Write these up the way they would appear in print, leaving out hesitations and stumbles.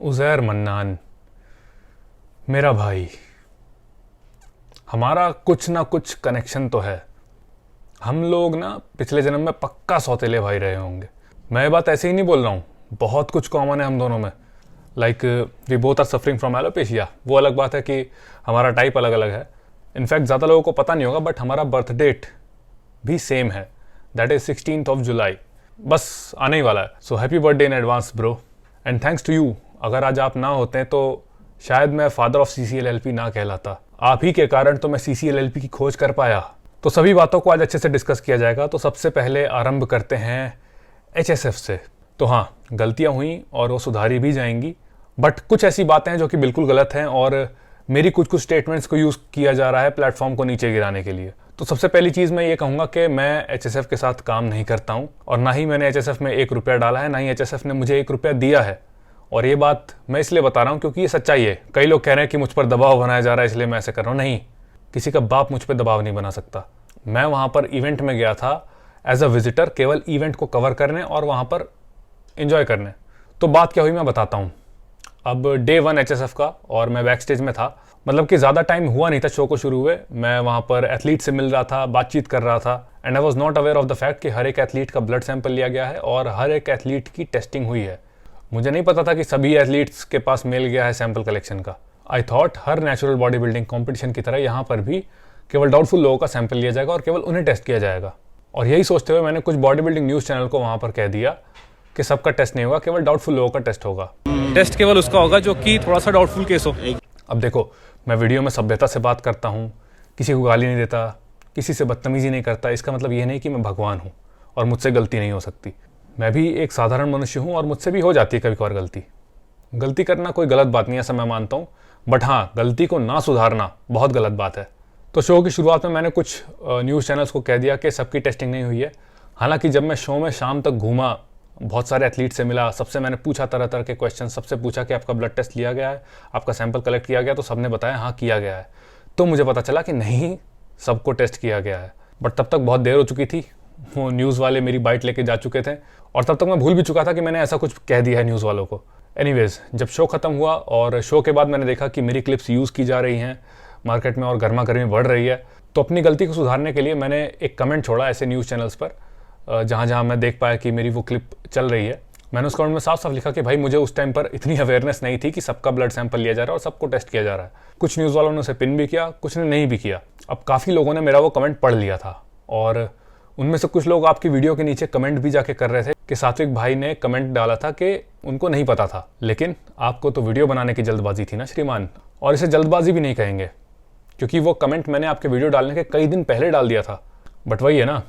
Uzair mannan मेरा भाई, हमारा कुछ ना कुछ कनेक्शन तो है। हम लोग ना पिछले जन्म में पक्का सौतेले भाई रहे होंगे। मैं ये बात ऐसे ही नहीं बोल रहा हूँ, बहुत कुछ कॉमन है हम दोनों में। Like we both are suffering from alopecia. वो अलग बात है कि हमारा टाइप अलग अलग है। इनफैक्ट ज़्यादा लोगों को पता नहीं होगा, बट हमारा बर्थ डेट भी सेम है, दैट इज़ 16 जुलाई। बस आने ही वाला है। So happy birthday in advance bro, and thanks to you. अगर आज आप ना होते तो शायद मैं फादर ऑफ CCLLP ना कहलाता। आप ही के कारण तो मैं CCLLP की खोज कर पाया। तो सभी बातों को आज अच्छे से डिस्कस किया जाएगा। तो सबसे पहले आरंभ करते हैं HSF से। तो हाँ, गलतियाँ हुई और वो सुधारी भी जाएंगी, बट कुछ ऐसी बातें हैं जो कि बिल्कुल गलत हैं और मेरी कुछ स्टेटमेंट्स को यूज़ किया जा रहा है प्लेटफॉर्म को नीचे गिराने के लिए। तो सबसे पहली चीज़ मैं ये कहूँगा कि मैं HSF के साथ काम नहीं करता हूँ, और ना ही मैंने HSF में 1 रुपया डाला है, ना ही HSF ने मुझे 1 रुपया दिया है। और ये बात मैं इसलिए बता रहा हूँ क्योंकि ये सच्चाई है। कई लोग कह रहे हैं कि मुझ पर दबाव बनाया जा रहा है इसलिए मैं ऐसे कर रहा हूँ। नहीं, किसी का बाप मुझ पर दबाव नहीं बना सकता। मैं वहाँ पर इवेंट में गया था एज अ विजिटर, केवल इवेंट को कवर करने और वहाँ पर एंजॉय करने। तो बात क्या हुई मैं बताता हूँ। अब डे 1 HSF का, और मैं बैक स्टेज में था। मतलब कि ज़्यादा टाइम हुआ नहीं था शो को शुरू हुए। मैं वहाँ पर एथलीट से मिल रहा था, बातचीत कर रहा था, and I was not aware of the fact कि हर एक एथलीट का ब्लड सैंपल लिया गया है और हर एक एथलीट की टेस्टिंग हुई है। मुझे नहीं पता था कि सभी एथलीट्स के पास मिल गया है सैंपल कलेक्शन का। I thought her natural body building competition की तरह यहाँ पर भी केवल डाउटफुल लोगों का सैंपल लिया जाएगा और केवल उन्हें टेस्ट किया जाएगा। और यही सोचते हुए मैंने कुछ बॉडी बिल्डिंग न्यूज़ चैनल को वहाँ पर कह दिया कि सबका टेस्ट नहीं होगा, केवल डाउटफुल लोगों का टेस्ट होगा। टेस्ट केवल उसका होगा जो कि थोड़ा सा डाउटफुल केस हो। अब देखो, मैं वीडियो में सभ्यता से बात करता हूँ, किसी को गाली नहीं देता, किसी से बदतमीजी नहीं करता। इसका मतलब ये नहीं कि मैं भगवान हूँ और मुझसे गलती नहीं हो सकती। मैं भी एक साधारण मनुष्य हूँ और मुझसे भी हो जाती है कभी कभार गलती। गलती करना कोई गलत बात नहीं है, ऐसा मैं मानता हूँ, बट हाँ, गलती को ना सुधारना बहुत गलत बात है। तो शो की शुरुआत में मैंने कुछ न्यूज़ चैनल्स को कह दिया कि सबकी टेस्टिंग नहीं हुई है। हालांकि जब मैं शो में शाम तक घूमा, बहुत सारे एथलीट से मिला, सबसे मैंने पूछा तरह तरह के क्वेश्चन। सबसे पूछा कि आपका ब्लड टेस्ट लिया गया है, आपका सैंपल कलेक्ट किया गया, तो सबने बताया हाँ किया गया है। तो मुझे पता चला कि नहीं, सबको टेस्ट किया गया है। बट तब तक बहुत देर हो चुकी थी, वो न्यूज़ वाले मेरी बाइट लेके जा चुके थे, और तब तक मैं भूल भी चुका था कि मैंने ऐसा कुछ कह दिया है न्यूज़ वालों को। एनीवेज, जब शो ख़त्म हुआ और शो के बाद मैंने देखा कि मेरी क्लिप्स यूज़ की जा रही हैं मार्केट में और गर्मा गर्मी बढ़ रही है, तो अपनी गलती को सुधारने के लिए मैंने एक कमेंट छोड़ा ऐसे न्यूज़ चैनल्स पर जहाँ जहाँ मैं देख पाया कि मेरी वो क्लिप चल रही है। मैंने उस कमेंट में साफ साफ लिखा कि भाई, मुझे उस टाइम पर इतनी अवेयरनेस नहीं थी कि सबका ब्लड सैंपल लिया जा रहा है और सबको टेस्ट किया जा रहा है। कुछ न्यूज़ वालों ने उसे पिन भी किया, कुछ ने नहीं भी किया। अब काफ़ी लोगों ने मेरा वो कमेंट पढ़ लिया था, और उनमें से कुछ लोग आपकी वीडियो के नीचे कमेंट भी जाके कर रहे थे कि सात्विक भाई ने कमेंट डाला था कि उनको नहीं पता था। लेकिन आपको तो वीडियो बनाने की जल्दबाजी थी ना श्रीमान, और इसे जल्दबाजी भी नहीं कहेंगे क्योंकि वो कमेंट मैंने आपके वीडियो डालने के कई दिन पहले डाल दिया था। बट वही है ना,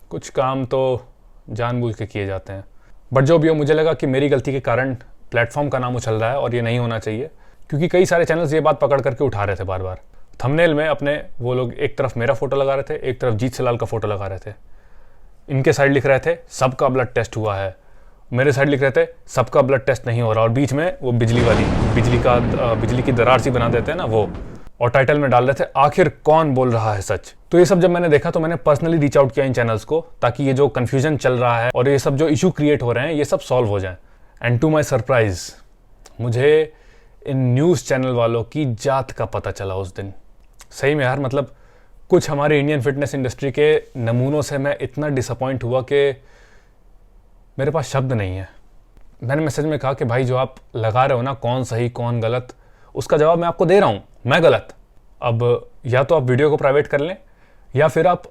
कुछ काम तो जानबूझ के किए जाते हैं। बट जो भी हो, मुझे लगा कि मेरी गलती के कारण प्लेटफॉर्म का नाम उछल रहा है और ये नहीं होना चाहिए, क्योंकि कई सारे चैनल्स ये बात पकड़ करके उठा रहे थे बार बार। थंबनेल में अपने वो लोग एक तरफ मेरा फोटो लगा रहे थे, एक तरफ जीत सलाल का फोटो लगा रहे थे। इनके साइड लिख रहे थे सबका ब्लड टेस्ट हुआ है, मेरे साइड लिख रहे थे सबका ब्लड टेस्ट नहीं हो रहा, और बीच में वो बिजली की दरार सी बना देते हैं ना वो, और टाइटल में डाल रहे थे आखिर कौन बोल रहा है सच। तो ये सब जब मैंने देखा तो मैंने पर्सनली रीच आउट किया इन चैनल्स को, ताकि ये जो कन्फ्यूजन चल रहा है और ये सब जो इशू क्रिएट हो रहे हैं ये सब सॉल्व हो जाए। एंड टू माई सरप्राइज, मुझे इन न्यूज़ चैनल वालों की जात का पता चला उस दिन। सही में यार, मतलब कुछ हमारे इंडियन फिटनेस इंडस्ट्री के नमूनों से मैं इतना डिसअपॉइंट हुआ कि मेरे पास शब्द नहीं है। मैंने मैसेज में कहा कि भाई, जो आप लगा रहे हो ना कौन सही कौन गलत, उसका जवाब मैं आपको दे रहा हूँ, मैं गलत। अब या तो आप वीडियो को प्राइवेट कर लें, या फिर आप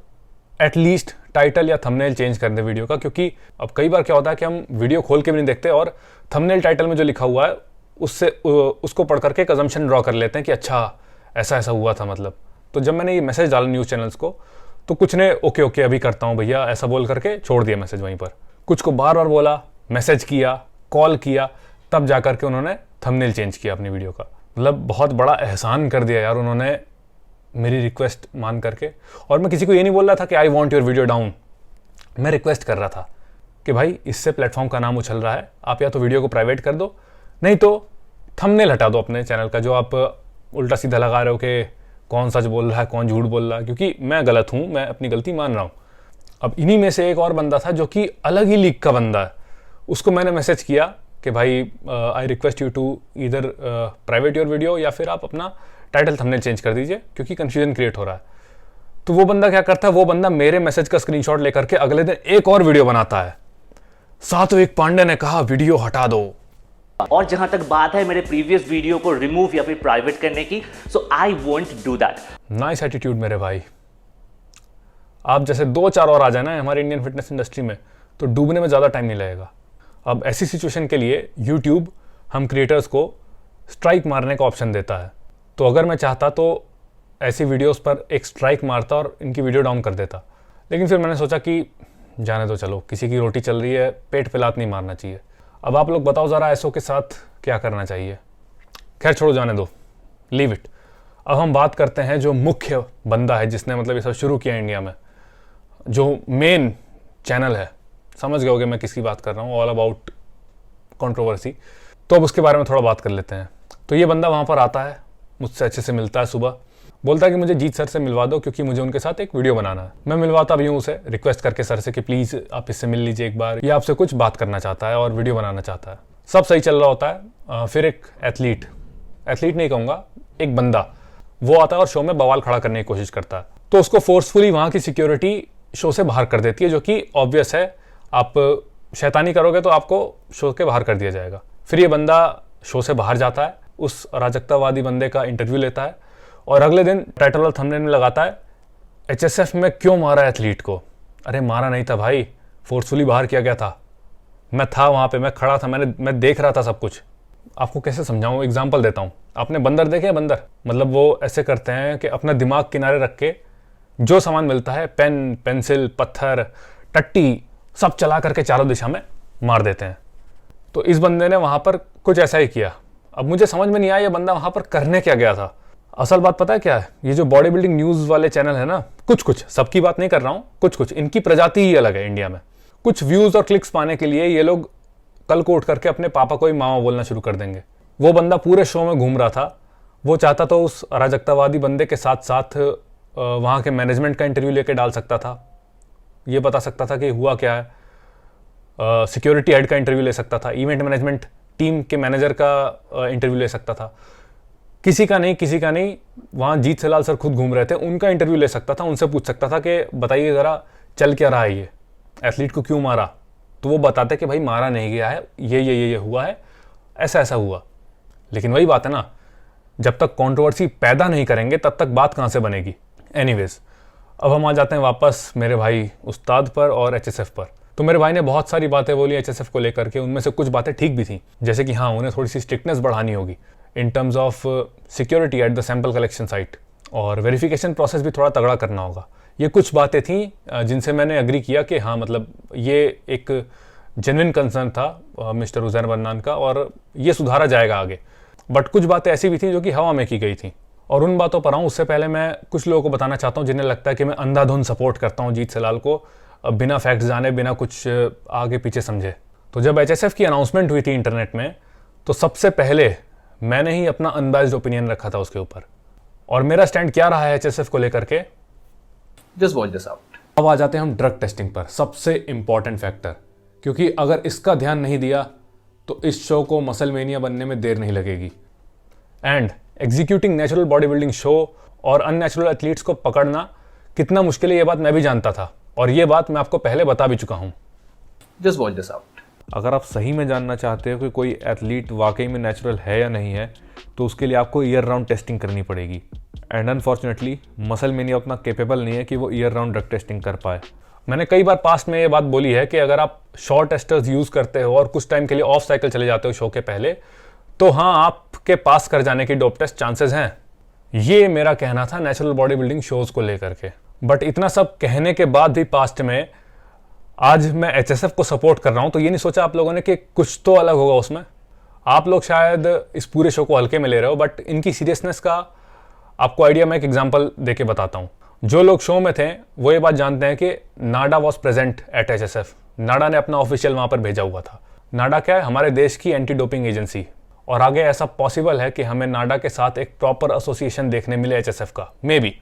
एटलीस्ट टाइटल या थंबनेल चेंज कर दें वीडियो का। क्योंकि अब कई बार क्या होता है कि हम वीडियो खोल के भी नहीं देखते और थंबनेल टाइटल में जो लिखा हुआ है उसको पढ़ करके एक अजम्पशन ड्रॉ कर लेते हैं कि अच्छा ऐसा ऐसा हुआ था मतलब। तो जब मैंने ये मैसेज डाला न्यूज़ चैनल्स को, तो कुछ ने ओके अभी करता हूँ भैया ऐसा बोल करके छोड़ दिया मैसेज वहीं पर। कुछ को बार बार बोला, मैसेज किया, कॉल किया, तब जा करके उन्होंने थंबनेल चेंज किया अपनी वीडियो का। मतलब बहुत बड़ा एहसान कर दिया यार उन्होंने मेरी रिक्वेस्ट मान करके। और मैं किसी को ये नहीं बोल रहा था कि I want your video down, मैं रिक्वेस्ट कर रहा था कि भाई इससे प्लेटफॉर्म का नाम उछल रहा है, आप या तो वीडियो को प्राइवेट कर दो, नहीं तो थंबनेल हटा दो अपने चैनल का, जो आप उल्टा सीधा लगा रहे हो कि कौन सच बोल रहा है कौन झूठ बोल रहा है। क्योंकि मैं गलत हूँ, मैं अपनी गलती मान रहा हूँ। अब इन्हीं में से एक और बंदा था जो कि अलग ही लीग का बंदा है, उसको मैंने मैसेज किया कि भाई आई रिक्वेस्ट यू टू इधर प्राइवेट योर वीडियो या फिर आप अपना टाइटल थंबनेल चेंज कर दीजिए क्योंकि कन्फ्यूजन क्रिएट हो रहा है। तो वो बंदा क्या करता है, वो बंदा मेरे मैसेज का स्क्रीनशॉट लेकर के अगले दिन एक और वीडियो बनाता है। सात्विक पांडे ने कहा वीडियो हटा दो। और जहां तक बात है मेरे प्रीवियस वीडियो को रिमूव या फिर प्राइवेट करने की, so I won't do that. Nice attitude मेरे भाई। आप जैसे 2-4 और आ जाए ना हमारे इंडियन फिटनेस इंडस्ट्री में तो डूबने में ज़्यादा टाइम नहीं लगेगा। अब ऐसी सिचुएशन के लिए यूट्यूब हम क्रिएटर्स को स्ट्राइक मारने का ऑप्शन देता है। तो अगर मैं चाहता तो ऐसी वीडियोस पर एक स्ट्राइक मारता और इनकी वीडियो डाउन कर देता, लेकिन फिर मैंने सोचा कि जाने दो, चलो किसी की रोटी चल रही है, पेट पे लात नहीं मारना चाहिए। अब आप लोग बताओ ज़रा ऐसो के साथ क्या करना चाहिए। खैर छोड़ो, जाने दो, लीव इट। अब हम बात करते हैं जो मुख्य बंदा है जिसने मतलब ये सब शुरू किया इंडिया में, जो मेन चैनल है, समझ गए होगे मैं किसकी बात कर रहा हूँ, ऑल अबाउट कंट्रोवर्सी। तो अब उसके बारे में थोड़ा बात कर लेते हैं। तो ये बंदा वहाँ पर आता है, मुझसे अच्छे से मिलता है, सुबह बोलता है कि मुझे जीत सर से मिलवा दो क्योंकि मुझे उनके साथ एक वीडियो बनाना है। मैं मिलवाता भी हूँ उसे, रिक्वेस्ट करके सर से कि प्लीज़ आप इससे मिल लीजिए एक बार, ये आपसे कुछ बात करना चाहता है और वीडियो बनाना चाहता है। सब सही चल रहा होता है। फिर एक एथलीट नहीं कहूँगा, एक बंदा वो आता है और शो में बवाल खड़ा करने की कोशिश करता है। तो उसको फोर्सफुली वहाँ की सिक्योरिटी शो से बाहर कर देती है, जो कि ऑब्वियस है, आप शैतानी करोगे तो आपको शो के बाहर कर दिया जाएगा। फिर ये बंदा शो से बाहर जाता है, उस अराजकतावादी बंदे का इंटरव्यू लेता है और अगले दिन टाइटल और थंबनेल में लगाता है एचएसएफ में क्यों मारा एथलीट को। अरे मारा नहीं था भाई, फोर्सफुली बाहर किया गया था। मैं था वहाँ पे, मैं खड़ा था, मैं देख रहा था सब कुछ। आपको कैसे समझाऊँ, एग्जाम्पल देता हूँ। आपने बंदर देखे हैं? बंदर मतलब वो ऐसे करते हैं कि अपना दिमाग किनारे रख के जो सामान मिलता है, पेन, पेंसिल, पत्थर, टट्टी, सब चला करके चारों दिशा में मार देते हैं। तो इस बंदे ने वहाँ पर कुछ ऐसा ही किया। अब मुझे समझ में नहीं आया ये बंदा वहाँ पर करने क्या गया था। असल बात पता है क्या है, ये जो बॉडी बिल्डिंग न्यूज़ वाले चैनल है ना, कुछ सबकी बात नहीं कर रहा हूँ, कुछ इनकी प्रजाति ही अलग है इंडिया में। कुछ व्यूज़ और क्लिक्स पाने के लिए ये लोग कल को उठ करके अपने पापा को ही मामा बोलना शुरू कर देंगे। वो बंदा पूरे शो में घूम रहा था, वो चाहता तो उस अराजकतावादी बंदे के साथ साथ वहाँ के मैनेजमेंट का इंटरव्यू लेके डाल सकता था, ये बता सकता था कि हुआ क्या है, सिक्योरिटी हेड का इंटरव्यू ले सकता था, इवेंट मैनेजमेंट टीम के मैनेजर का इंटरव्यू ले सकता था। किसी का नहीं, वहाँ जीत सलाल सर खुद घूम रहे थे, उनका इंटरव्यू ले सकता था, उनसे पूछ सकता था कि बताइए ज़रा चल क्या रहा है, ये एथलीट को क्यों मारा। तो वो बताते कि भाई मारा नहीं गया है, ये हुआ है, ऐसा हुआ। लेकिन वही बात है ना, जब तक कंट्रोवर्सी पैदा नहीं करेंगे तब तक बात कहाँ से बनेगी। एनीवेज, अब हम आ जाते हैं वापस मेरे भाई उस्ताद पर और एचएसएफ पर। तो मेरे भाई ने बहुत सारी बातें बोली एचएसएफ को लेकर के, उनमें से कुछ बातें ठीक भी थी, जैसे कि हाँ उन्हें थोड़ी सी स्ट्रिक्टनेस बढ़ानी होगी in terms of security at the sample collection site, और वेरिफिकेशन प्रोसेस भी थोड़ा तगड़ा करना होगा। ये कुछ बातें थी जिनसे मैंने अग्री किया कि हाँ मतलब ये एक जेन्युइन कंसर्न था मिस्टर उज़ैर बन्नान का और ये सुधारा जाएगा आगे। बट कुछ बातें ऐसी भी थी जो कि हवा में की गई थी, और उन बातों पर आऊँ उससे पहले मैं कुछ लोगों को बताना चाहता हूँ जिन्हें लगता है कि मैं अंधाधुंध सपोर्ट करता हूँ जीत सलाल को, बिना फैक्ट्स जाने, बिना कुछ आगे पीछे समझे। तो जब एचएसएफ की अनाउंसमेंट हुई थी इंटरनेट में, तो सबसे पहले मैंने ही अपना अनबायस्ड ओपिनियन रखा था उसके ऊपर, और मेरा स्टैंड क्या रहा है एचएसएफ को लेकर के, जस्ट वॉच दिस आउट। अब आ जाते हैं हम ड्रग टेस्टिंग पर, सबसे इंपॉर्टेंट फैक्टर, क्योंकि अगर इसका ध्यान नहीं दिया तो इस शो को मसल मेनिया बनने में देर नहीं लगेगी। And executing natural body building show और अननेचुरल एथलीट्स को पकड़ना कितना मुश्किल है, ये बात मैं भी जानता था, और ये बात मैं आपको पहले बता भी चुका हूँ। Just watch this out. अगर आप सही में जानना चाहते हो कि कोई एथलीट वाकई में नेचुरल है या नहीं है, तो उसके लिए आपको ईयर राउंड टेस्टिंग करनी पड़ेगी। एंड अनफॉर्चुनेटली मसल मेनिया उतना केपेबल नहीं है कि वो ईयर राउंड ड्रग टेस्टिंग कर पाए। मैंने कई बार पास्ट में ये बात बोली है कि अगर आप शॉर्ट टेस्टर्स यूज़ करते हो और कुछ टाइम के लिए ऑफ साइकिल चले जाते हो शो के पहले, तो हाँ आपके पास कर जाने की डोप टेस्ट चांसेस हैं। ये मेरा कहना था नेचुरल बॉडी बिल्डिंग शोज़ को लेकर के। बट इतना सब कहने के बाद भी पास्ट में आज मैं एचएसएफ को सपोर्ट कर रहा हूँ, तो ये नहीं सोचा आप लोगों ने कि कुछ तो अलग होगा उसमें। आप लोग शायद इस पूरे शो को हल्के में ले रहे हो, बट इनकी सीरियसनेस का आपको आइडिया मैं एक एग्जांपल देके बताता हूँ। जो लोग शो में थे वो ये बात जानते हैं कि नाडा वॉज प्रेजेंट एट एचएसएफ। नाडा ने अपना ऑफिशियल वहाँ पर भेजा हुआ था। नाडा क्या है? हमारे देश की एंटी डोपिंग एजेंसी। और आगे ऐसा पॉसिबल है कि हमें नाडा के साथ एक प्रॉपर एसोसिएशन देखने मिले एचएसएफ का, मे बी।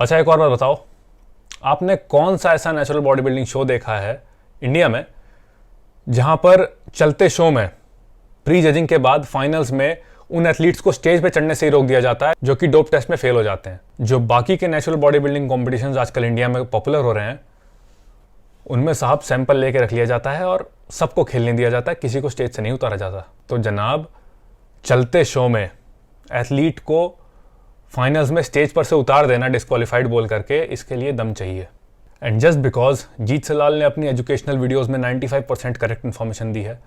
अच्छा, एक और बात बताओ, आपने कौन सा ऐसा नेचुरल बॉडी बिल्डिंग शो देखा है इंडिया में जहां पर चलते शो में प्री जजिंग के बाद फाइनल्स में उन एथलीट्स को स्टेज पे चढ़ने से ही रोक दिया जाता है जो कि डोप टेस्ट में फेल हो जाते हैं। जो बाकी के नेचुरल बॉडी बिल्डिंग कॉम्पिटिशंस आजकल इंडिया में पॉपुलर हो रहे हैं, उनमें साहब सैंपल लेके रख लिया जाता है और सबको खेलने दिया जाता है, किसी को स्टेज से नहीं उतारा जाता। तो जनाब, चलते शो में एथलीट को फाइनल्स में स्टेज पर से उतार देना डिस्क्वालीफाइड बोल करके, इसके लिए दम चाहिए। एंड जस्ट बिकॉज जीत सलाल ने अपनी एजुकेशनल वीडियोस में 95% करेक्ट इन्फॉर्मेशन दी है,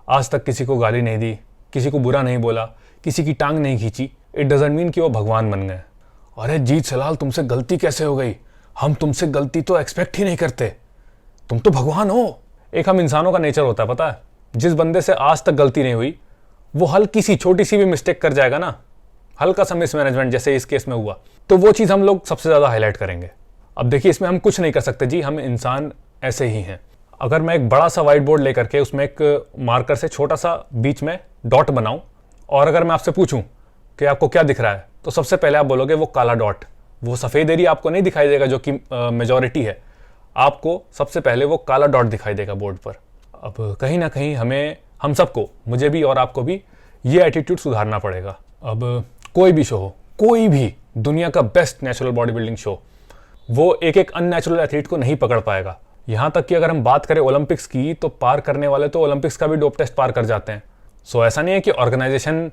आज तक किसी को गाली नहीं दी, किसी को बुरा नहीं बोला, किसी की टांग नहीं खींची, इट डजंट मीन कि वो भगवान बन गए। अरे जीत सलाल, तुमसे गलती कैसे हो गई? हम तुमसे गलती तो एक्सपेक्ट ही नहीं करते, तुम तो भगवान हो। एक हम इंसानों का नेचर होता है, पता है, जिस बंदे से आज तक गलती नहीं हुई वो हल्की सी छोटी सी भी मिस्टेक कर जाएगा ना, हल्का सा मिसमैनेजमेंट जैसे इस केस में हुआ, तो वो चीज़ हम लोग सबसे ज़्यादा हाईलाइट करेंगे। अब देखिए, इसमें हम कुछ नहीं कर सकते जी, हम इंसान ऐसे ही हैं। अगर मैं एक बड़ा सा व्हाइट बोर्ड लेकर के उसमें एक मार्कर से छोटा सा बीच में डॉट बनाऊं और अगर मैं आपसे पूछूं कि आपको क्या दिख रहा है, तो सबसे पहले आप बोलोगे वो काला डॉट। वो सफ़ेद एरिया आपको नहीं दिखाई देगा जो कि मेजॉरिटी है, आपको सबसे पहले वो काला डॉट दिखाई देगा बोर्ड पर। अब कहीं ना कहीं हमें, हम सबको, मुझे भी और आपको भी, ये एटीट्यूड सुधारना पड़ेगा। अब कोई भी शो हो, कोई भी दुनिया का best natural body building show, वो एक एक अननेचुरल एथलीट को नहीं पकड़ पाएगा। यहाँ तक कि अगर हम बात करें ओलंपिक्स की, तो पार करने वाले तो ओलंपिक्स का भी डोप टेस्ट पार कर जाते हैं। सो ऐसा नहीं है कि ऑर्गेनाइजेशन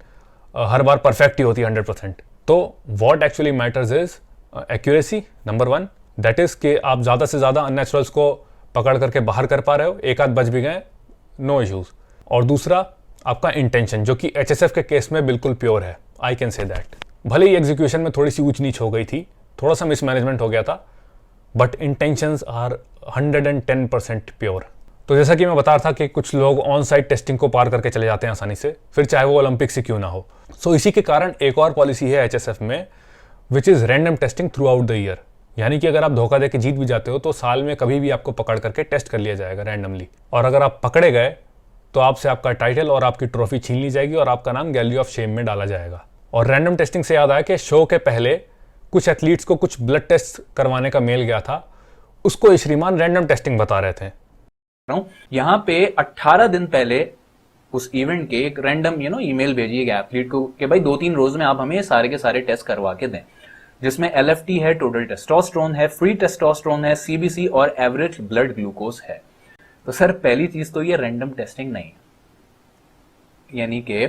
हर बार परफेक्ट ही होती है 100%। तो what actually matters is accuracy, number 1, that is कि आप ज़्यादा से ज़्यादा अननेचुरल्स को पकड़ करके बाहर कर पा रहे हो, एक आध बच भी गए, नो इश्यूज। और दूसरा, आपका इंटेंशन, जो कि HSF के केस में बिल्कुल प्योर है, आई कैन से दैट। भले ही एग्जीक्यूशन में थोड़ी सी ऊंच नीच हो गई थी, थोड़ा सा मिसमैनेजमेंट हो गया था, बट इंटेंशंस आर 110% प्योर। तो जैसा कि मैं बता रहा था कि कुछ लोग ऑन साइट टेस्टिंग को पार करके चले जाते हैं आसानी से, फिर चाहे वो ओलंपिक्स ही क्यों ना हो। सो इसी के कारण एक और पॉलिसी है HSF में, which is random testing through out the year. यानी कि अगर आप धोखा देके जीत भी जाते हो तो साल में कभी भी आपको पकड़ करके टेस्ट कर लिया जाएगा रैंडमली, और अगर आप पकड़े गए तो आपसे आपका टाइटल और आपकी ट्रॉफी छीन ली जाएगी और आपका नाम गैलरी ऑफ शेम में डाला जाएगा। और रैंडम टेस्टिंग से याद आया कि शो के पहले कुछ एथलीट्स को कुछ ब्लड टेस्ट करवाने का मेल गया था, उसको श्रीमान रैंडम टेस्टिंग बता रहे थे। यहाँ पे 18 दिन पहले उस इवेंट के एक रैंडम ईमेल भेजिए गया एथलीट को कि भाई 2-3 रोज में आप हमें सारे के सारे टेस्ट करवा के दें, जिसमें LFT है, टोटल टेस्टोस्टेरोन है, फ्री टेस्टोस्टेरोन है, CBC और एवरेज ब्लड ग्लूकोज है। तो सर पहली चीज तो ये रैंडम टेस्टिंग नहीं, यानी कि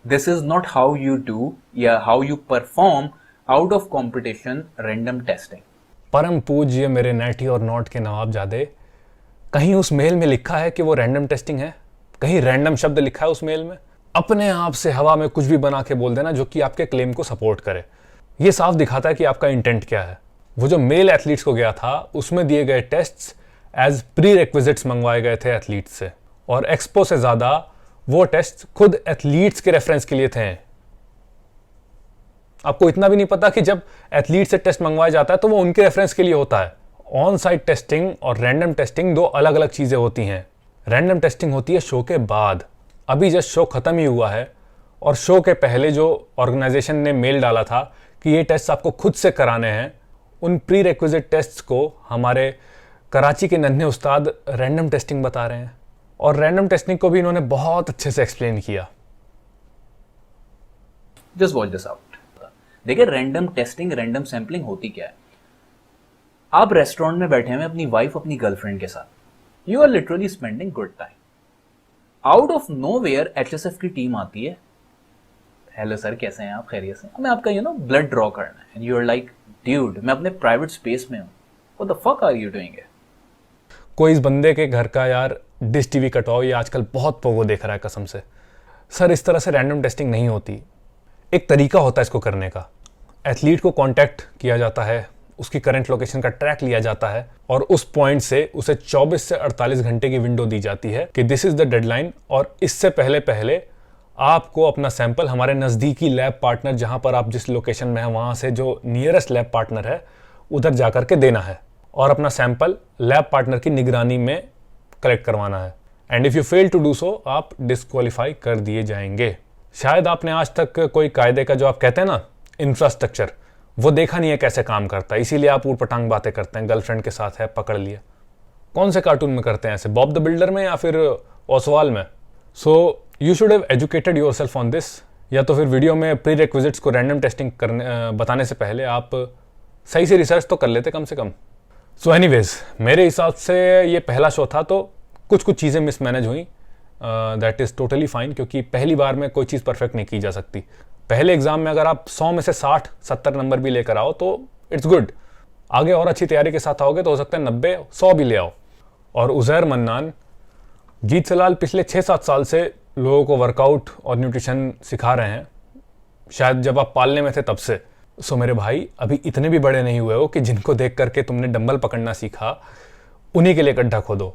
this is not how you do या how you perform out of competition random testing. परम पूज्य मेरे नैटी और नॉट के नवाबजादे, कहीं उस मेल में लिखा है कि वो रैंडम टेस्टिंग है? कहीं रैंडम शब्द लिखा है उस मेल में? अपने आप से हवा में कुछ भी बना के बोल देना जो कि आपके क्लेम को सपोर्ट करे। ये साफ दिखाता है कि आपका इंटेंट क्या है। वो जो मेल एथलीट्स को गया था उसमें दिए गए टेस्ट्स एज प्री रिक्विजिट्स मंगवाए गए थे एथलीट्स से, और एक्सपो से ज्यादा वो टेस्ट खुद एथलीट्स के रेफरेंस के लिए थे। आपको इतना भी नहीं पता कि जब एथलीट से टेस्ट मंगवाया जाता है तो वो उनके रेफरेंस के लिए होता है। ऑन साइट टेस्टिंग और रैंडम टेस्टिंग दो अलग अलग चीजें होती हैं। रैंडम टेस्टिंग होती है शो के बाद, अभी जस्ट शो खत्म ही हुआ है, और शो के पहले जो ऑर्गेनाइजेशन ने मेल डाला था कि ये टेस्ट आपको खुद से कराने हैं, उन प्री रिक्विजिट टेस्ट को हमारे कराची के नन्हे उस्ताद रैंडम टेस्टिंग बता रहे हैं। और रैंडम टेस्टिंग को भी इन्होंने बहुत अच्छे से एक्सप्लेन किया। Just watch this out. देखिए, रैंडम टेस्टिंग, रैंडम सैंपलिंग होती क्या है? आप रेस्टोरेंट में बैठे हैं अपनी वाइफ, अपनी गर्लफ्रेंड के साथ, you are literally spending good time. Out of nowhere HSF की टीम आती है, हेलो सर कैसे हैं आप, खैरियत से, हमें आपका ब्लड ड्रॉ करना है, and you are like dude, मैं अपने प्राइवेट स्पेस में हूं, what the fuck are you doing? कोई इस बंदे के घर का यार डिश टीवी कटवाओ, ये आजकल बहुत पोगो देख रहा है कसम से। सर इस तरह से रैंडम टेस्टिंग नहीं होती, एक तरीका होता है इसको करने का। एथलीट को कांटेक्ट किया जाता है, उसकी करंट लोकेशन का ट्रैक लिया जाता है, और उस पॉइंट से उसे 24 से 48 घंटे की विंडो दी जाती है कि दिस इज द डेडलाइन, और इससे पहले पहले आपको अपना सैंपल हमारे नज़दीकी लैब पार्टनर, जहां पर आप जिस लोकेशन में है वहां से जो नियरेस्ट लैब पार्टनर है उधर जाकर के देना है, और अपना सैंपल लैब पार्टनर की निगरानी में कलेक्ट करवाना है। And if you fail to do so, आप डिस्क्वालीफाई कर दिए जाएंगे। शायद आपने आज तक कोई कायदे का, जो आप कहते हैं ना इंफ्रास्ट्रक्चर, वो देखा नहीं है कैसे काम करता है, इसीलिए आप ऊट पटांग बातें करते हैं, गर्लफ्रेंड के साथ है, पकड़ लिया। कौन से कार्टून में करते हैं ऐसे, बॉब द बिल्डर में या फिर ओसवाल में? So you should have educated your self on this, या तो फिर वीडियो में प्री रिक्विजिट्स को रैंडम टेस्टिंग करने बताने से पहले आप सही से रिसर्च तो कर लेते कम से कम। सो एनीवेज, मेरे हिसाब से ये पहला शो था तो कुछ कुछ चीज़ें मिसमैनेज हुई, दैट इज़ टोटली फाइन, क्योंकि पहली बार में कोई चीज़ परफेक्ट नहीं की जा सकती। पहले एग्जाम में अगर आप 100 में से 60-70 नंबर भी लेकर आओ तो इट्स गुड, आगे और अच्छी तैयारी के साथ आओगे तो हो सकता है 90-100 भी ले आओ। और उज़ैर मन्नान, जीत सलाल पिछले 6-7 साल से लोगों को वर्कआउट और न्यूट्रिशन सिखा रहे हैं, शायद जब आप पालने में थे तब से। सो मेरे भाई, अभी इतने भी बड़े नहीं हुए हो कि जिनको देख करके तुमने डंबल पकड़ना सीखा उन्हीं के लिए गड्ढा खोदो।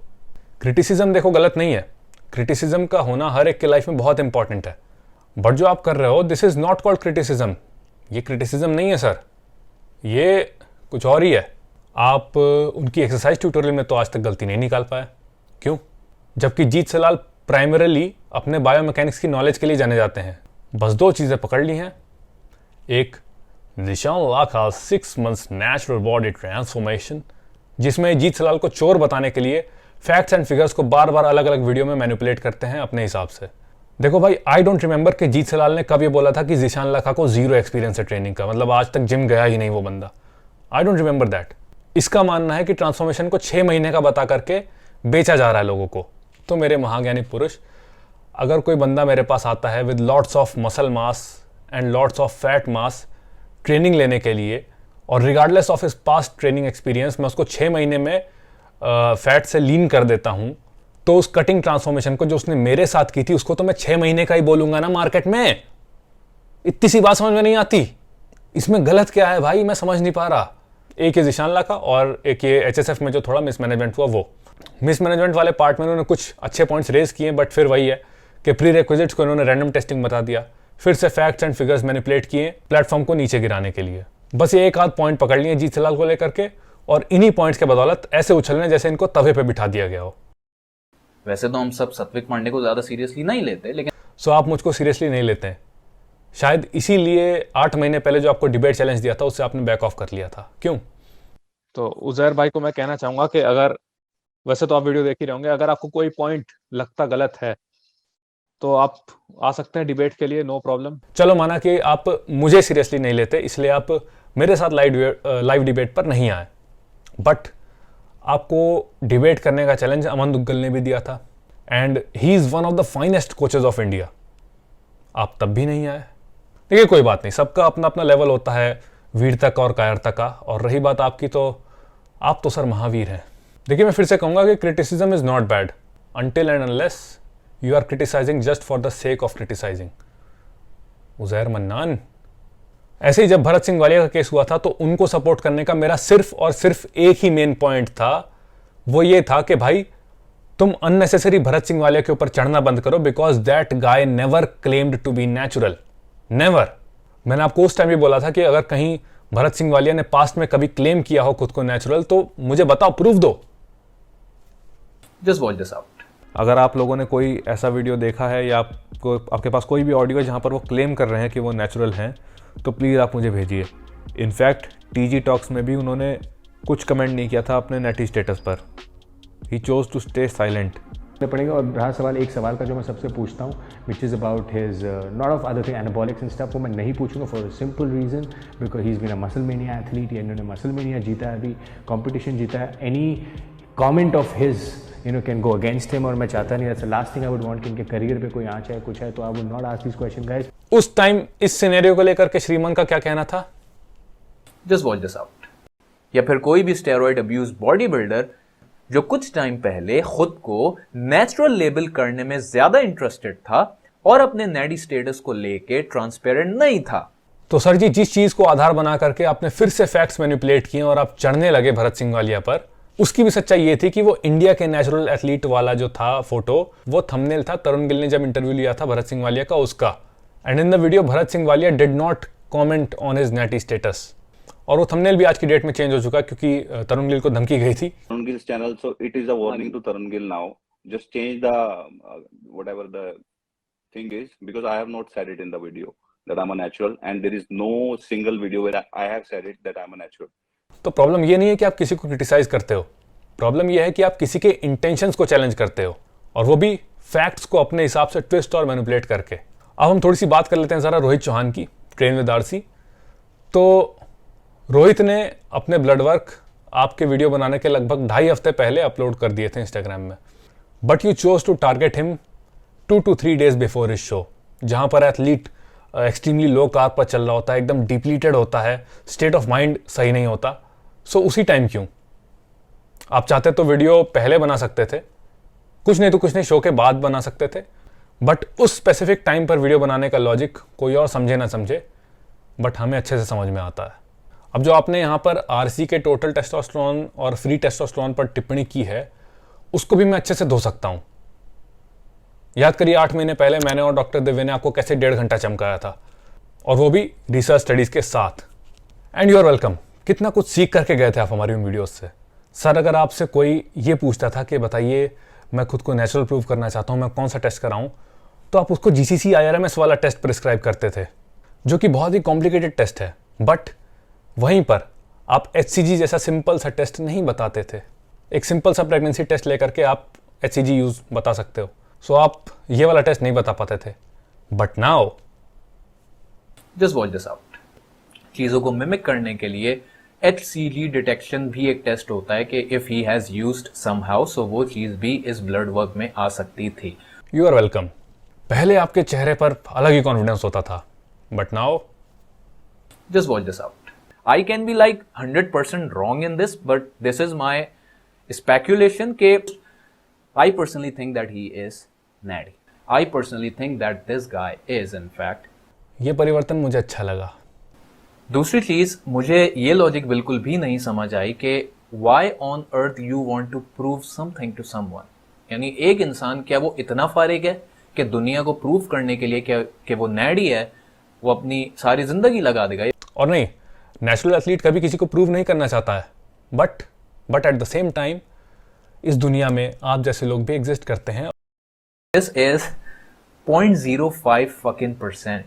क्रिटिसिज्म देखो गलत नहीं है, क्रिटिसिज्म का होना हर एक के लाइफ में बहुत इंपॉर्टेंट है, बट जो आप कर रहे हो this is not called criticism. ये क्रिटिसिज्म नहीं है सर, ये कुछ और ही है। आप उनकी एक्सरसाइज ट्यूटोरियल में तो आज तक गलती नहीं निकाल पाए, क्यों? जबकि जीत सलाल प्राइमरली अपने बायोमैकेनिक्स की नॉलेज के लिए जाने जाते हैं। बस 2 चीज़ें पकड़ ली हैं, एक निशान लाखा 6 months नेचुरल बॉडी ट्रांसफॉर्मेशन, जिसमें जीत सलाल को चोर बताने के लिए फैक्ट्स एंड फिगर्स को बार बार अलग अलग वीडियो में मैनिपुलेट करते हैं अपने हिसाब से। देखो भाई, आई डोंट रिमेंबर कि जीत सलाल ने कब ये बोला था कि जिशान लाखा को 0 एक्सपीरियंस है ट्रेनिंग का, मतलब आज तक जिम गया ही नहीं वो बंदा। I don't remember that. इसका मानना है कि ट्रांसफॉर्मेशन को 6 महीने का बता करके बेचा जा रहा है लोगों को। तो मेरे महाज्ञानी पुरुष, अगर कोई बंदा मेरे पास आता है with lots of muscle mass and lots of fat mass training लेने के लिए, और regardless of his past training experience मैं उसको 6 महीने में फैट से लीन कर देता हूं, तो उस कटिंग ट्रांसफॉर्मेशन को जो उसने मेरे साथ की थी उसको तो मैं 6 महीने का ही बोलूंगा ना मार्केट में। इतनी सी बात समझ में नहीं आती, इसमें गलत क्या है भाई, मैं समझ नहीं पा रहा। एक ये जिशान लाखा और एक ये HSF में जो थोड़ा मिसमैनेजमेंट हुआ, वो मिसमैनेजमेंट वाले पार्ट में उन्होंने कुछ अच्छे पॉइंट्स रेज किए, बट फिर वही है कि प्री रिक्विजिट्स को उन्होंने रैंडम टेस्टिंग बता दिया, फिर से फैक्ट्स एंड फिगर्स मैनिपुलेट किए प्लेटफॉर्म को नीचे गिराने के लिए। बस ये एक आध पॉइंट पकड़ लिए जीत सलाल को लेकर के, और इन्हीं पॉइंट्स के बदौलत ऐसे उछलने जैसे इनको तवे पे बिठा दिया गया हो। वैसे तो हम सब सत्विक पांडे को ज्यादा सीरियसली नहीं लेते, लेकिन सो आप मुझको सीरियसली नहीं लेते हैं, शायद इसीलिए 8 महीने पहले जो आपको डिबेट चैलेंज दिया था उससे आपने बैक ऑफ कर लिया था, क्यों? तो उज़ैर भाई को मैं कहना चाहूंगा कि अगर, वैसे तो आप वीडियो देख ही रहे होंगे, अगर आपको कोई पॉइंट लगता गलत है तो आप आ सकते हैं डिबेट के लिए, नो प्रॉब्लम। चलो माना कि आप मुझे सीरियसली नहीं लेते, इसलिए आप मेरे साथ लाइव डिबेट पर नहीं आए, बट आपको डिबेट करने का चैलेंज अमन दुग्गल ने भी दिया था, and he is one of the finest coaches of India. आप तब भी नहीं आए। देखिए कोई बात नहीं, सबका अपना अपना लेवल होता है वीरता का और कायरता का, और रही बात आपकी, तो आप तो सर महावीर हैं। देखिए मैं फिर से कहूँगा कि criticism is not bad until and unless you are criticizing just for the sake of criticizing। Uzair mannan, ऐसे ही जब भरत सिंह वालिया का केस हुआ था तो उनको सपोर्ट करने का मेरा सिर्फ और सिर्फ एक ही मेन पॉइंट था, वो ये था कि भाई तुम अननेसेसरी भरत सिंह वालिया के ऊपर चढ़ना बंद करो, because that guy never claimed to be natural, never. मैंने आपको उस टाइम भी बोला था कि अगर कहीं भरत सिंह वालिया ने पास्ट में कभी क्लेम किया हो खुद को नेचुरल तो मुझे बताओ, प्रूफ दो। Just watch this out. अगर आप लोगों ने कोई ऐसा वीडियो देखा है या आपके पास कोई भी ऑडियो है जहां पर वो क्लेम कर रहे हैं कि वो नेचुरल हैं, तो प्लीज़ आप मुझे भेजिए। इनफैक्ट टीजी टॉक्स में भी उन्होंने कुछ कमेंट नहीं किया था अपने नेटी स्टेटस पर। He chose to stay silent पड़ेगा। और रहा सवाल एक सवाल का जो मैं सबसे पूछता हूँ, which is about his not of other thing anabolics and stuff, वो मैं नहीं पूछूंगा for a simple reason, because he is been a muscle mania athlete, या इन्होंने मसल मेनिया जीता है, अभी कंपटीशन जीता है। Any comment of his can go against him, और मैं चाहता नहीं, that's the last thing I would want कि इनके करियर पे कोई आँच है कुछ है, तो I would not ask this question guys. उस टाइम इस सिनेरियो को लेकर के श्रीमान का क्या कहना था? Just watch this out. या फिर कोई भी स्टेरॉइड अब्यूज बॉडी बिल्डर जो कुछ टाइम पहले खुद को नेचुरल लेबल करने में ज्यादा इंटरेस्टेड था और अपने नेडी स्टेटस को लेके ट्रांसपेरेंट नहीं था। तो सर जी, जिस चीज को आधार बना करके आपने फिर से फैक्ट्स मैनिपुलेट किए और आप चढ़ने लगे भरत सिंह वालिया पर, उसकी भी सच्चाई ये थी कि वो इंडिया के नेचुरल एथलीट वाला जो था फोटो, वो थंबनेल था तरुण गिल ने जब इंटरव्यू लिया था भरत सिंह वालिया का, उसका। And in the video Bharat Singh Walia did not comment on his नेटी स्टेटस, और वो थंबनेल भी आज की डेट में चेंज हो चुका क्योंकि तरुण गिल को धमकी गई थी। Tarun Gill's channel, so it is a warning to Tarun Gill now. Just change the whatever the thing is, because I have not said it in the video that I'm a natural, and there is no single video where I have said it that I'm a natural. तो problem ये नहीं है कि आप किसी को criticise करते हो, प्रॉब्लम ये है कि आप किसी के इंटेंशंस को चैलेंज करते हो, और वो भी फैक्ट्स को अपने हिसाब से ट्विस्ट और मैनिपुलेट करके। अब हम थोड़ी सी बात कर लेते हैं ज़रा रोहित चौहान की, ट्रेन विद आरसी। तो रोहित ने अपने ब्लड वर्क आपके वीडियो बनाने के लगभग 2.5 हफ्ते पहले अपलोड कर दिए थे इंस्टाग्राम में, but you chose to target him 2 to 3 days before his show, जहाँ पर एथलीट एक्सट्रीमली लो कार्ब पर चल रहा होता है, एकदम डिप्लीटेड होता है, स्टेट ऑफ माइंड सही नहीं होता। सो उसी टाइम क्यों? आप चाहते तो वीडियो पहले बना सकते थे, कुछ नहीं शो के बाद बना सकते थे, बट उस स्पेसिफिक टाइम पर वीडियो बनाने का लॉजिक कोई और समझे ना समझे, बट हमें अच्छे से समझ में आता है। अब जो आपने यहाँ पर आरसी के टोटल टेस्टोस्टेरोन और फ्री टेस्टोस्टेरोन पर टिप्पणी की है, उसको भी मैं अच्छे से धो सकता हूँ। याद करिए 8 महीने पहले मैंने और डॉक्टर दिव्य ने आपको कैसे 1.5 घंटा चमकाया था, और वो भी रिसर्च स्टडीज के साथ। And you are welcome. कितना कुछ सीख करके गए थे आप हमारी उन वीडियोस से। सर, अगर आपसे कोई ये पूछता था कि बताइए मैं खुद को नेचुरल प्रूव करना चाहता हूँ, मैं कौन सा टेस्ट कराऊँ, तो आप उसको GCC IRMS वाला टेस्ट प्रिस्क्राइब करते थे, जो कि बहुत ही कॉम्प्लिकेटेड टेस्ट है। बट वहीं पर आप HCG जैसा सिंपल सा टेस्ट नहीं बताते थे। एक सिंपल सा प्रेगनेंसी टेस्ट लेकर के आप HCG यूज बता सकते हो, सो आप ये वाला टेस्ट नहीं बता पाते थे। But now just watch this out. चीजों को मिमिक करने के लिए HCG डिटेक्शन भी एक टेस्ट होता है कि if he has used somehow, so वो चीज भी इस ब्लड वर्क में आ सकती थी। You are welcome. पहले आपके चेहरे पर अलग ही कॉन्फिडेंस होता था, but now just watch this out. I can be like 100% wrong in this, but this is my speculation ke I personally think that he is natty. I personally think that this guy is in fact. ये परिवर्तन मुझे अच्छा लगा। दूसरी चीज, मुझे ये logic बिल्कुल भी नहीं समझ आई कि why on earth you want to prove something to someone. यानी एक इंसान क्या वो इतना फारिग है कि दुनिया को प्रूव करने के लिए कि वो नैडी है, वो अपनी सारी जिंदगी लगा देगा। और नहीं, नेचुरल एथलीट कभी किसी को प्रूव नहीं करना चाहता है, but at the same time इस दुनिया में आप जैसे लोग भी एग्जिस्ट करते हैं। This is 0.05%।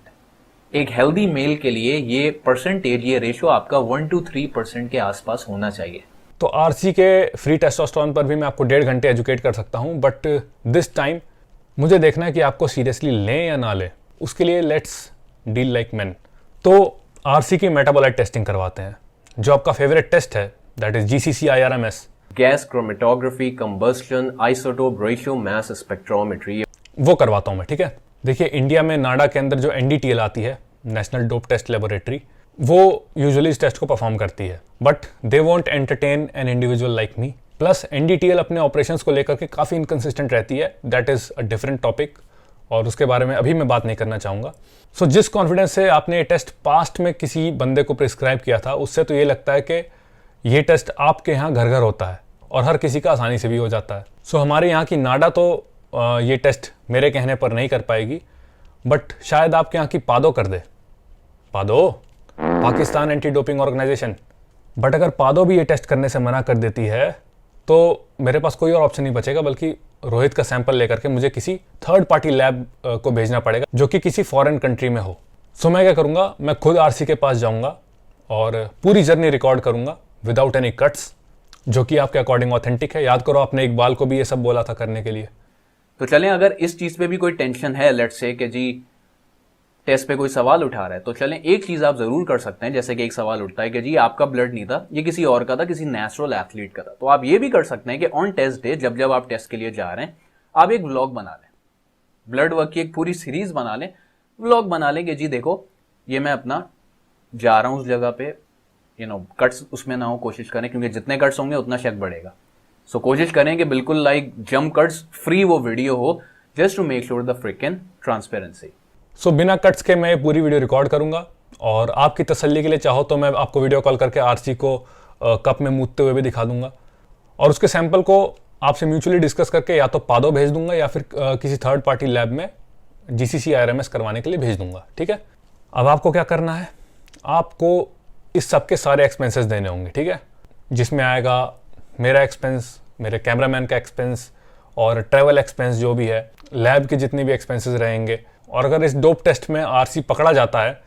एक हेल्दी मेल के लिए ये परसेंटेज, ये रेशियो आपका 1 to 3% के आसपास होना चाहिए। तो आरसी के फ्री टेस्टोस्टेरोन पर भी मैं आपको 1.5 घंटे एजुकेट कर सकता हूं, बट दिस टाइम मुझे देखना है कि आपको सीरियसली लें या ना लें। उसके लिए लेट्स डील लाइक मैन। तो आरसी की मेटाबोलाइट टेस्टिंग करवाते हैं। जो आपका फेवरेट टेस्ट है that is GCC IRMS, gas chromatography, combustion, isotope ratio, mass spectrometry, वो करवाता हूं मैं। ठीक है, देखिए इंडिया में नाडा के अंदर जो NDTL आती है, नेशनल डोप टेस्ट लेबोरेटरी, वो यूजुअली इस टेस्ट को परफॉर्म करती है, but they won't entertain an individual like me. Plus NDTL अपने ऑपरेशंस को लेकर के काफ़ी इनकंसिस्टेंट रहती है, that is a different topic, और उसके बारे में अभी मैं बात नहीं करना चाहूँगा। सो जिस कॉन्फिडेंस से आपने ये टेस्ट पास्ट में किसी बंदे को प्रिस्क्राइब किया था, उससे तो ये लगता है कि ये टेस्ट आपके यहाँ घर घर होता है और हर किसी का आसानी से भी हो जाता है। सो हमारे यहाँ की नाडा तो ये टेस्ट मेरे कहने पर नहीं कर पाएगी, बट शायद आपके यहाँ की पादो कर दे। पादो, Pakistan anti doping organisation. But अगर पादो भी ये टेस्ट करने से मना कर देती है तो मेरे पास कोई और ऑप्शन नहीं बचेगा, बल्कि रोहित का सैंपल लेकर के मुझे किसी थर्ड पार्टी लैब को भेजना पड़ेगा जो कि किसी फॉरेन कंट्री में हो। सो मैं क्या करूँगा, मैं खुद आरसी के पास जाऊँगा और पूरी जर्नी रिकॉर्ड करूँगा विदाउट एनी कट्स, जो कि आपके अकॉर्डिंग ऑथेंटिक है। याद करो आपने इकबाल को भी ये सब बोला था करने के लिए। तो चलें, अगर इस चीज पे भी कोई टेंशन है, लेट्स से कि जी टेस्ट पे कोई सवाल उठा रहा है, तो चलें एक चीज आप जरूर कर सकते हैं। जैसे कि एक सवाल उठता है कि जी आपका ब्लड नहीं था, ये किसी और का था, किसी नेचुरल एथलीट का था, तो आप ये भी कर सकते हैं कि ऑन टेस्ट डे जब जब आप टेस्ट के लिए जा रहे हैं, आप एक व्लॉग बना लें, ब्लड वर्क की एक पूरी सीरीज बना लें, व्लॉग बना लें कि जी देखो ये मैं अपना जा रहा हूँ उस जगह पे, कट्स उसमें ना हो, कोशिश करें, क्योंकि जितने कट्स होंगे उतना शक बढ़ेगा। सो कोशिश करें कि बिल्कुल लाइक जम कट्स फ्री वो वीडियो हो, just to make sure the freaking transparency. So बिना कट्स के मैं पूरी वीडियो रिकॉर्ड करूंगा, और आपकी तसल्ली के लिए चाहो तो मैं आपको वीडियो कॉल करके आरसी को कप में मूतते हुए भी दिखा दूंगा, और उसके सैंपल को आपसे म्यूचुअली डिस्कस करके या तो पादो भेज दूंगा या फिर किसी थर्ड पार्टी लैब में GCC IRMS करवाने के लिए भेज दूंगा। ठीक है, अब आपको क्या करना है, आपको इस सब के सारे एक्सपेंसेस देने होंगे। ठीक है, जिसमें आएगा मेरा एक्सपेंस, मेरे कैमरामैन का एक्सपेंस, और ट्रैवल एक्सपेंस जो भी है, लैब के जितने भी एक्सपेंसेस रहेंगे। और अगर इस डोप टेस्ट में आरसी पकड़ा जाता है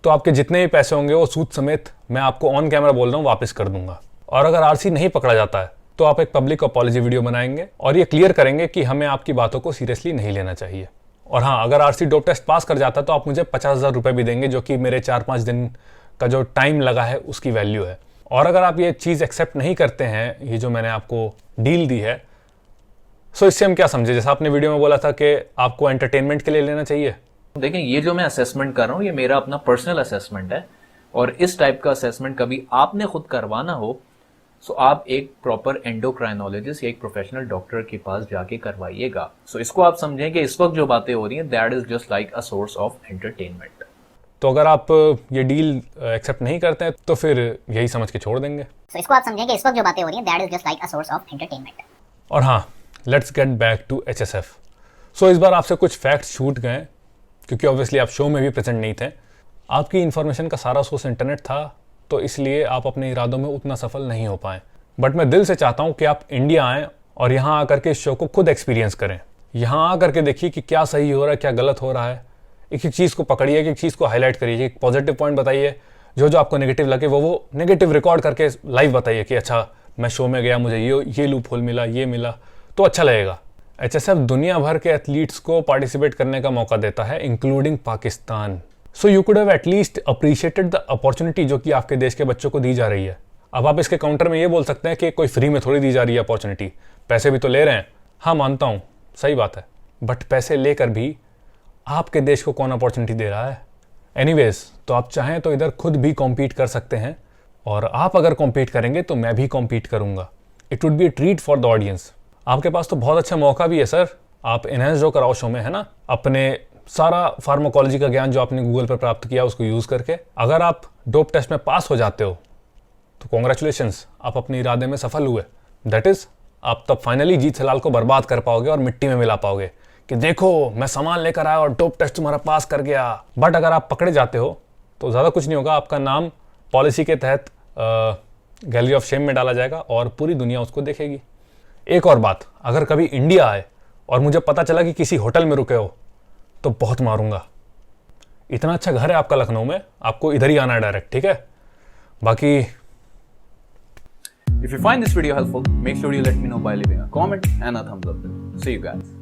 तो आपके जितने भी पैसे होंगे वो सूद समेत, मैं आपको ऑन कैमरा बोल रहा हूँ, वापस कर दूंगा। और अगर आरसी नहीं पकड़ा जाता है तो आप एक पब्लिक अपॉलॉजी वीडियो बनाएंगे और ये क्लियर करेंगे कि हमें आपकी बातों को सीरियसली नहीं लेना चाहिए। और हाँ, अगर आरसी डोप टेस्ट पास कर जाता तो आप मुझे 50,000 रुपये भी देंगे, जो कि मेरे 4-5 दिन का जो टाइम लगा है उसकी वैल्यू है। और अगर आप ये चीज़ एक्सेप्ट नहीं करते हैं, ये जो मैंने आपको डील दी है, सो इससे हम क्या समझे? जैसा आपने वीडियो में बोला था कि आपको एंटरटेनमेंट के लिए लेना चाहिए। देखें, ये जो मैं असेसमेंट कर रहा हूँ ये मेरा अपना पर्सनल असेसमेंट है, और इस टाइप का असेसमेंट कभी आपने खुद करवाना हो सो आप एक प्रॉपर एंडोक्राइनोलॉजिस्ट या एक प्रोफेशनल डॉक्टर के पास जाके करवाइएगा। सो इसको आप समझें कि इस वक्त जो बातें हो रही हैं that is just like a source of entertainment. तो अगर आप ये डील एक्सेप्ट नहीं करते हैं तो फिर यही समझ के छोड़ देंगे। So, इसको आप समझें कि इस वक्त जो बातें हो रही हैं that is just like a source of entertainment. और हाँ, let's get back to HSF। So इस बार आपसे कुछ फैक्ट्स छूट गए क्योंकि ऑब्वियसली आप शो में भी प्रेजेंट नहीं थे। आपकी इन्फॉर्मेशन का सारा सोर्स इंटरनेट था, तो इसलिए आप अपने इरादों में उतना सफल नहीं हो पाए। बट मैं दिल से चाहता हूँ कि आप इंडिया आएँ और यहाँ आकर के इस शो को खुद एक्सपीरियंस करें। यहाँ आकर के देखिए कि क्या सही हो रहा है, क्या गलत हो रहा है। एक एक चीज़ को पकड़िए, एक एक चीज़ को हाईलाइट करिए, एक पॉजिटिव पॉइंट बताइए, जो आपको नेगेटिव लगे वो नेगेटिव रिकॉर्ड करके लाइव बताइए कि अच्छा मैं शो में गया, मुझे ये लूप होल मिला, ये मिला, तो अच्छा लगेगा। HSF दुनिया भर के एथलीट्स को पार्टिसिपेट करने का मौका देता है, including Pakistan. So you could have at least appreciated the opportunity जो कि आपके देश के बच्चों को दी जा रही है। अब आप इसके काउंटर में ये बोल सकते हैं कि कोई फ्री में थोड़ी दी जा रही है अपॉर्चुनिटी, पैसे भी तो ले रहे हैं। हाँ, मानता हूँ, सही बात है, बट पैसे लेकर भी आपके देश को कौन अपॉर्चुनिटी दे रहा है? एनीवेज, तो आप चाहें तो इधर खुद भी कॉम्पीट कर सकते हैं, और आप अगर कॉम्पीट करेंगे तो मैं भी कॉम्पीट करूंगा। It would be a treat for the audience. आपके पास तो बहुत अच्छा मौका भी है सर, आप इनहेंस जो कराओ शो में, है ना, अपने सारा फार्माकोलॉजी का ज्ञान जो आपने गूगल पर प्राप्त किया उसको यूज़ करके अगर आप डोप टेस्ट में पास हो जाते हो तो कॉन्ग्रेचुलेशंस, आप अपने इरादे में सफल हुए। दैट इज़, आप तब फाइनली जीत हलाल को बर्बाद कर पाओगे और मिट्टी में मिला पाओगे कि देखो मैं सामान लेकर आया और डोप टेस्ट तुम्हारा पास कर गया। बट अगर आप पकड़े जाते हो तो ज़्यादा कुछ नहीं होगा, आपका नाम पॉलिसी के तहत गैलरी ऑफ शेम में डाला जाएगा और पूरी दुनिया उसको देखेगी। एक और बात, अगर कभी इंडिया आए और मुझे पता चला कि किसी होटल में रुके हो तो बहुत मारूंगा। इतना अच्छा घर है आपका लखनऊ में, आपको इधर ही आना है डायरेक्ट, ठीक है? बाकी If you find this video helpful, make sure you let me know by leaving a comment and a thumbs up. See you guys.